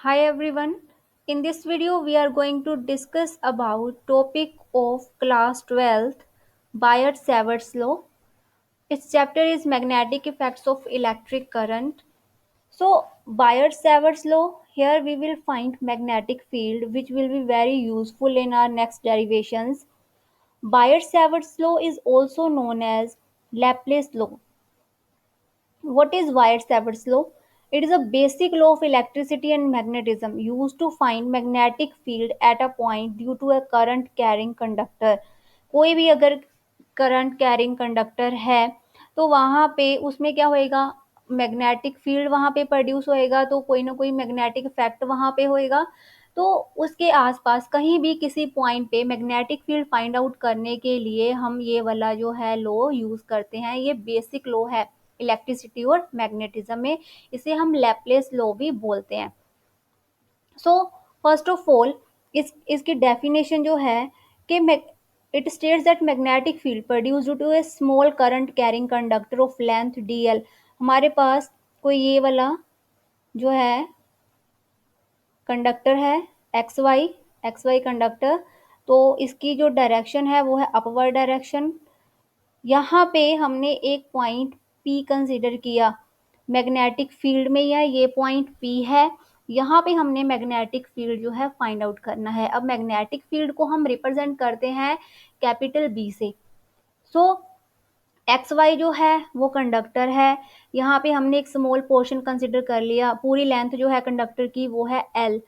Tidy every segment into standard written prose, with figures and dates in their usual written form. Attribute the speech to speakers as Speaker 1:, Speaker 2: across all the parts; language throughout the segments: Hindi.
Speaker 1: Hi everyone. In this video we are going to discuss about topic of class 12th Biot-Savart's law. Its chapter is magnetic effects of electric current. So Biot-Savart's law, here we will find magnetic field which will be very useful in our next derivations. Biot-Savart's law is also known as Laplace law. What is Biot-Savart's law? It is a basic law of electricity and magnetism used to find magnetic field at a point due to a current carrying conductor. कोई भी अगर करंट कैरिंग कंडक्टर है तो वहां पे उसमें क्या होएगा, मैग्नेटिक फील्ड वहां पे प्रोड्यूस होएगा, तो कोई ना कोई मैग्नेटिक इफेक्ट वहां पे होएगा। तो उसके आसपास कहीं भी किसी पॉइंट पे मैग्नेटिक फील्ड फाइंड आउट करने के लिए हम ये वाला जो है लॉ यूज करते हैं। ये बेसिक लॉ है इलेक्ट्रिसिटी और मैग्नेटिज्म में। इसे हम लैप्लेस लॉ भी बोलते हैं। सो फर्स्ट ऑफ ऑल इसकी डेफिनेशन जो है कि it states that magnetic field produce due to a small current carrying conductor of length DL. हमारे पास कोई ये वाला जो है कंडक्टर है, एक्स वाई कंडक्टर। तो इसकी जो डायरेक्शन है वो है अपवर्ड डायरेक्शन। यहाँ पे हमने एक पॉइंट P कंसीडर किया, मैग्नेटिक फील्ड में यह ये पॉइंट P है। यहाँ पे हमने मैग्नेटिक फील्ड जो है फाइंड आउट करना है। अब मैग्नेटिक फील्ड को हम रिप्रेजेंट करते हैं कैपिटल B से। सो एक्स वाई जो है वो कंडक्टर है। यहाँ पे हमने एक स्मॉल पोर्शन कंसिडर कर लिया। पूरी लेंथ जो है कंडक्टर की वो है L।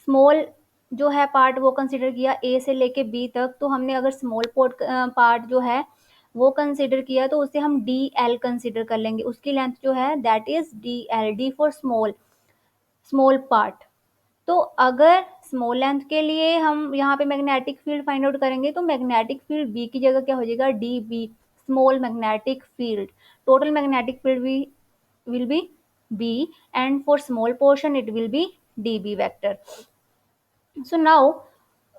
Speaker 1: स्मॉल जो है पार्ट वो कंसिडर किया ए से लेके बी तक। तो हमने अगर स्मॉल पार्ट जो है वो कंसिडर किया तो उसे हम डी एल कंसिडर कर लेंगे। उसकी लेंथ जो है that is D L, D for small, small part. तो अगर स्मॉल लेंथ के लिए हम यहाँ पे मैग्नेटिक फील्ड फाइंड आउट करेंगे तो मैग्नेटिक फील्ड बी की जगह क्या हो जाएगा, D B, small magnetic field. Total magnetic field भी will be B, and for small portion it will be dB vector. So now,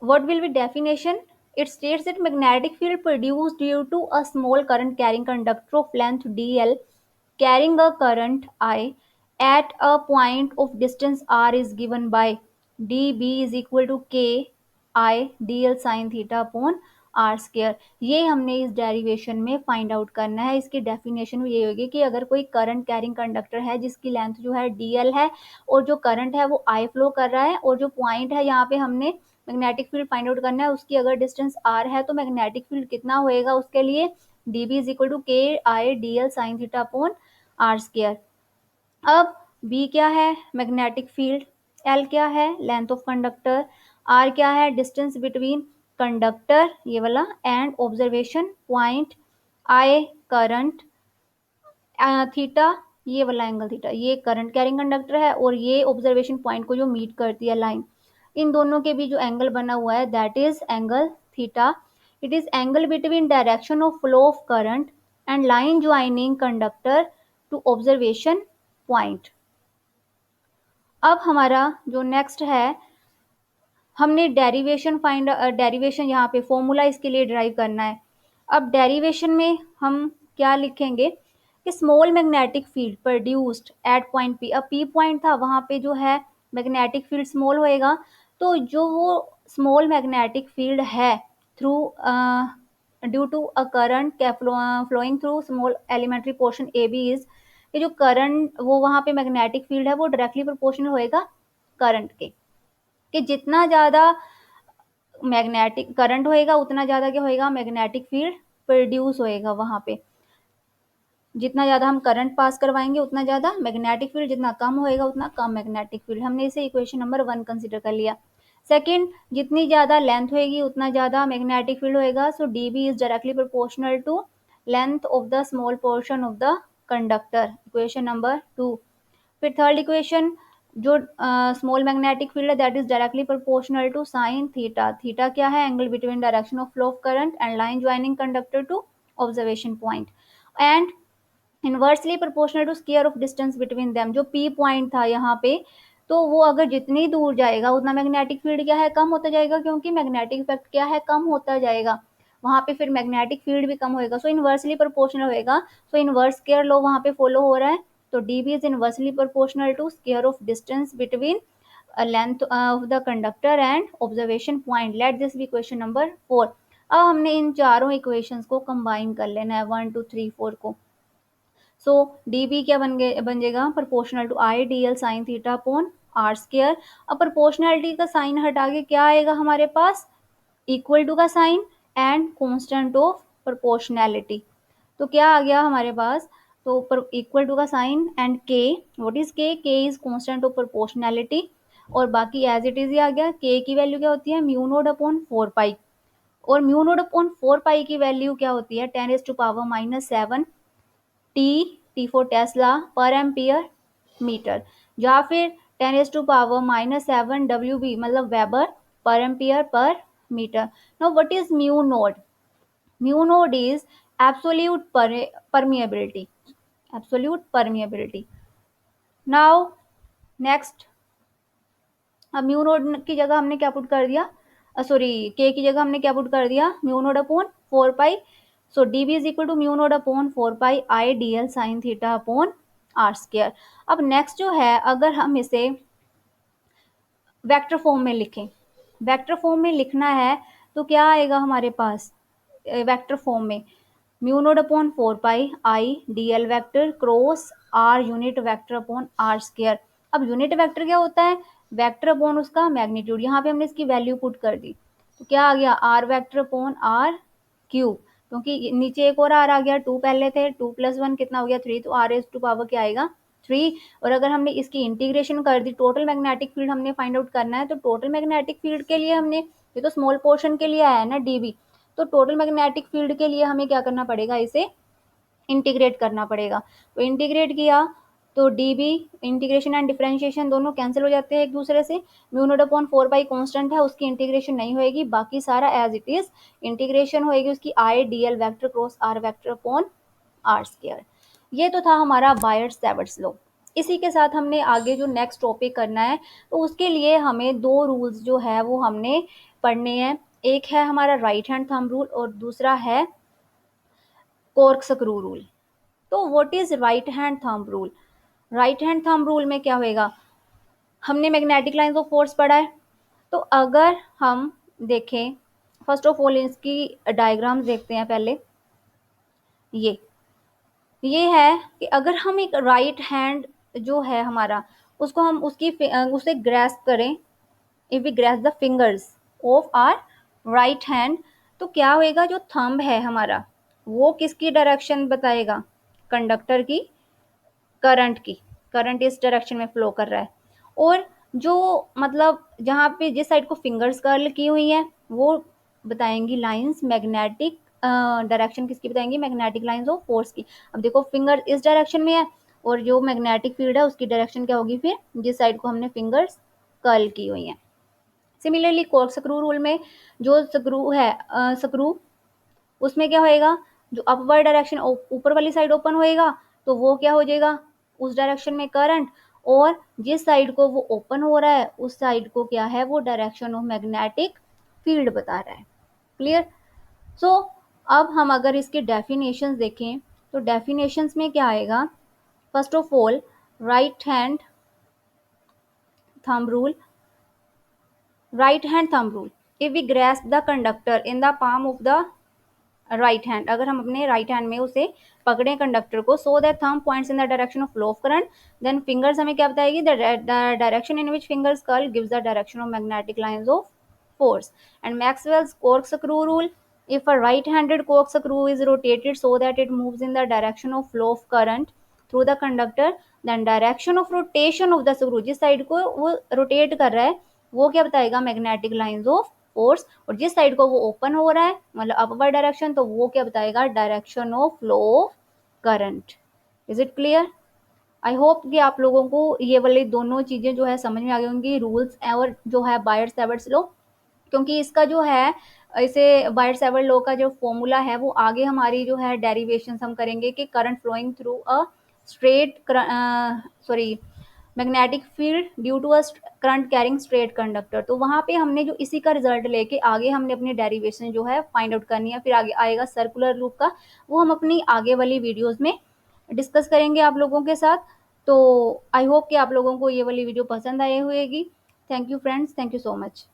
Speaker 1: what will be definition? It states that magnetic field produced due to a small current carrying conductor of length dl carrying a current I at a point of distance r is given by dB is equal to k I dl sin theta upon R square. ये हमने इस डेरिवेशन में फाइंड आउट करना है। इसकी डेफिनेशन ये होगी कि अगर कोई करंट कैरिंग कंडक्टर है जिसकी लेंथ जो है डीएल है और जो करंट है वो आई फ्लो कर रहा है, और जो पॉइंट है यहाँ पे हमने मैग्नेटिक फील्ड फाइंड आउट करना है, उसकी अगर डिस्टेंस आर है तो मैग्नेटिक फील्ड कितना होएगा उसके लिए, D B is equal to K I D L sine theta upon R square. अब बी क्या है, मैग्नेटिक फील्ड। एल क्या है, लेंथ ऑफ कंडक्टर। आर क्या है, डिस्टेंस बिटवीन कंडक्टर ये वाला and observation point. I current, theta ये वाला एंगल थीटा, ये करंट कैरिंग कंडक्टर है और ये ऑब्जर्वेशन पॉइंट को जो मीट करती है लाइन, इन दोनों के बीच जो एंगल बना हुआ है that is angle theta. It is angle between direction of flow of current and line joining conductor to observation point. अब हमारा जो नेक्स्ट है, हमने डेरिवेशन यहाँ पे फॉर्मूला इसके लिए ड्राइव करना है। अब डेरिवेशन में हम क्या लिखेंगे कि small magnetic field produced at point P. अब पी पॉइंट था, वहां पे जो है मैग्नेटिक फील्ड स्मॉल होएगा। तो जो वो स्मॉल मैग्नेटिक फील्ड है through due to a current flowing through small elementary portion A B is, ये जो करंट वो वहां पे मैग्नेटिक फील्ड है वो डायरेक्टली प्रोपोर्शनल होएगा करंट के, कि जितना ज़्यादा मैग्नेटिक करंट होएगा उतना ज़्यादा क्या होएगा, मैग्नेटिक फील्ड प्रोड्यूस होएगा वहाँ पे। जितना ज़्यादा हम करंट पास करवाएंगे उतना ज़्यादा मैग्नेटिक फील्ड, जितना कम होएगा उतना कम मैग्नेटिक फील्ड। हमने इसे इक्वेशन नंबर 1 कंसिडर कर लिया। सेकंड, जितनी ज़्यादा लेंथ होएगी उतना ज़्यादा मैग्नेटिक फील्ड होएगा। So D B is directly proportional to length of the small portion of the conductor, equation number 2। फिर थर्ड इक्वेशन, जो स्मॉल मैग्नेटिक फील्ड है that is directly proportional to sine theta. Theta क्या है, angle between direction of flow of current and line joining conductor to observation point, and inversely proportional to square of distance between them. जो पी पॉइंट था यहाँ पे, तो वो अगर जितनी दूर जाएगा उतना मैग्नेटिक फील्ड क्या है, कम होता जाएगा, क्योंकि मैग्नेटिक इफेक्ट क्या है, कम होता जाएगा वहां पे, फिर मैग्नेटिक फील्ड भी कम होएगा। सो इनवर्सली प्रोपोर्शनल होएगा। सो इनवर्स स्क्वायर लॉ वहां पे फॉलो हो रहा है। तो D B is inversely proportional to square of distance between length of the conductor and observation point, let this be question number 4। अब हमने इन चारों इक्वेशंस को कंबाइन कर लेना है, 1 2 3 4 को। सो डी बी क्या बन जाएगा, proportional to I D L sine theta upon R square. अब प्रोपोर्शनलिटी का साइन हटा के क्या आएगा हमारे पास, इक्वल टू का sign and constant of proportionality. तो क्या आ गया हमारे पास, तो पर इक्वल टू का sign and K, what is K is constant of proportionality, और बाकी एज इट इज ही आ गया। के की वैल्यू क्या होती है, म्यू नोड अपॉन 4 पाई, और म्यू नोड अपॉन 4 पाई की वैल्यू क्या होती है, 10⁻⁻7 टी फॉर टेस्ला पर एम्पियर मीटर, या फिर 10⁻⁻7 डब्ल्यू बी मतलब वेबर पर एम्पियर पर metre. Now what is mu node, mu node is absolute permeability, absolute permeability। Now next, अब म्यू नोड की जगह हमने क्या पुट कर दिया, सॉरी के की जगह हमने क्या पुट कर दिया, mu node upon 4 pi. So D B is equal to mu node upon 4 pi I D L sine theta upon R square. अब नेक्स्ट जो है, अगर हम इसे वेक्टर फॉर्म में लिखें, वेक्टर फॉर्म में लिखना है तो क्या आएगा हमारे पास, वेक्टर फॉर्म में mu node upon 4 pi I D L vector cross R unit vector upon R square. अब यूनिट वेक्टर क्या होता है, वेक्टर अपॉन उसका मैग्नीट्यूड, यहाँ पे हमने इसकी वैल्यू पुट कर दी, तो क्या आ गया, R vector upon R cube, क्योंकि नीचे एक और आर आ गया, 2 पहले थे, 2 + 1 कितना हो गया 3, तो आर एज टू पावर क्या आएगा 3। और अगर हमने इसकी इंटीग्रेशन कर दी, टोटल मैग्नेटिक फील्ड हमने फाइंड आउट करना है, तो टोटल मैग्नेटिक फील्ड के लिए हमने, ये तो स्मॉल पोर्शन के लिए आया है ना डीबी, तो टोटल मैग्नेटिक फील्ड के लिए हमें क्या करना पड़ेगा, इसे इंटीग्रेट करना पड़ेगा। तो इंटीग्रेट किया तो D B, integration and differentiation दोनों कैंसिल हो जाते हैं एक दूसरे से, mu naught upon 4 pi constant है, उसकी इंटीग्रेशन नहीं होएगी, बाकी सारा एज इट इज इंटीग्रेशन होएगी उसकी I D L vector cross R vector upon R square. ये तो था हमारा बायर-सावर्ट्स लॉ। इसी के साथ हमने आगे जो नेक्स्ट टॉपिक करना है, तो उसके लिए हमें दो रूल्स जो है वो हमने पढ़ने हैं। एक है हमारा राइट हैंड थंब रूल और दूसरा है कॉर्क स्क्रू रूल। तो what is right hand thumb rule, right hand thumb rule में क्या होएगा, हमने मैग्नेटिक लाइंस ऑफ फोर्स पढ़ा है, तो अगर हम देखें, फर्स्ट ऑफ ऑल इसकी डायग्राम्स देखते हैं पहले। ये है कि अगर हम एक राइट हैंड जो है हमारा, उसको हम उसे ग्रैस्प करें, if we grasp the fingers of our right hand, तो क्या होएगा, जो थंब है हमारा वो किसकी डायरेक्शन बताएगा, कंडक्टर की, करंट की, करंट इस डायरेक्शन में फ्लो कर रहा है। और जो मतलब जहाँ पे जिस साइड को फिंगर्स कर्ल की हुई हैं वो बताएंगी लाइंस मैग्नेटिक डायरेक्शन किसकी बताएंगी, मैग्नेटिक लाइंस ऑफ फोर्स की। अब देखो फिंगर इस डायरेक्शन में है और जो मैग्नेटिक फील्ड है उसकी डायरेक्शन क्या होगी, फिर जिस साइड को हमने फिंगर्स कर्ल की हुई हैं। सिमिलरली कॉर्क स्क्रू रूल में जो स्क्रू है स्क्रू, उसमें क्या होएगा, जो अपवर्ड डायरेक्शन ऊपर वाली साइड ओपन होएगा तो वो क्या हो जाएगा, उस डायरेक्शन में करंट, और जिस साइड को वो ओपन हो रहा है उस साइड को क्या है, वो डायरेक्शन ऑफ मैग्नेटिक फील्ड बता रहा है। क्लियर। सो अब हम अगर इसके डेफिनेशंस देखें तो डेफिनेशंस में क्या आएगा, first of all right hand thumb rule, right hand thumb rule, if we grasp the conductor in the palm of the right hand, अगर हम अपने राइट हैंड में उसे पकड़े कंडक्टर को, so that thumb points in the direction of flow of current, then fingers हमें क्या बताएगी, the direction in which fingers curl gives the direction of magnetic lines of force। And Maxwell's corkscrew rule, if a right-handed corkscrew is rotated so that it moves in the direction of flow of current through the conductor, then direction of rotation of the screw, जिस साइड को वो रोटेट कर रहा है वो क्या बताएगा, मैग्नेटिक लाइंस ऑफ फोर्स, और जिस साइड को वो ओपन हो रहा है मतलब अपवर्ड डायरेक्शन, तो वो क्या बताएगा, direction of flow of current. Is it clear. I hope कि आप लोगों को ये वाली दोनों चीजें जो है समझ में आ गई होंगी, रूल्स और जो है बायर-सावर्ट्स लॉ, क्योंकि इसका जो है इसे बायर-सावर्ट लॉ का जो फॉर्मूला है वो आगे हमारी जो है डेरिवेशंस हम करेंगे कि current flowing through a straight sorry magnetic field due to a current carrying straight conductor, तो वहाँ पे हमने जो इसी का रिजल्ट लेके आगे हमने अपनी डेरिवेशन जो है फाइंड आउट करनी है। फिर आगे आएगा सर्कुलर लूप का, वो हम अपनी आगे वाली वीडियोज़ में डिस्कस करेंगे आप लोगों के साथ। तो आई होप कि आप लोगों को ये वाली वीडियो पसंद आई होगी। Thank you friends, thank you so much.